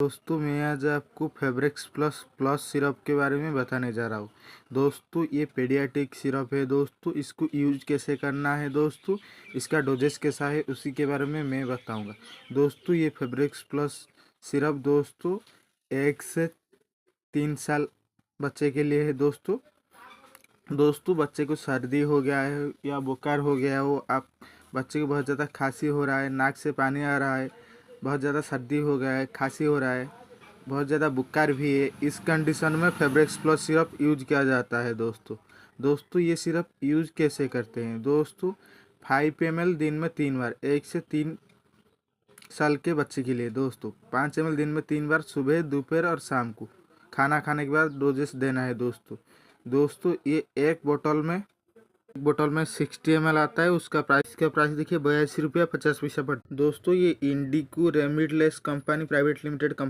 दोस्तों मैं आज आपको फेब्रेक्स प्लस प्लस सिरप के बारे में बताने जा रहा हूँ। दोस्तों ये पेडियाट्रिक सिरप है। दोस्तों इसको यूज कैसे करना है, दोस्तों इसका डोजेस कैसा है उसी के बारे में मैं बताऊंगा। दोस्तों ये फेब्रेक्स प्लस सिरप दोस्तों 1 से 3 साल बच्चे के लिए है। दोस्तों बच्चे को सर्दी हो गया है या बुखार हो गया हो, आप बच्चे को बहुत ज़्यादा खांसी हो रहा है, नाक से पानी आ रहा है, बहुत ज़्यादा सर्दी हो गया है, खांसी हो रहा है, बहुत ज़्यादा बुखार भी है, इस कंडीशन में फेब्रेक्स प्लस सिरप यूज किया जाता है। दोस्तों ये सिरप यूज कैसे करते हैं, दोस्तों 5 ml दिन में 3 बार, 1 से 3 साल के बच्चे के लिए। दोस्तों 5 ml दिन में 3 बार, सुबह दोपहर और शाम को खाना खाने के बाद डोजेस देना है। दोस्तों ये एक बोतल में 60 ml आता है। उसका प्राइस देखिए 82 रुपया 50 पैसा पर। दोस्तों ये इंडिको रेमिडलेस कंपनी प्राइवेट लिमिटेड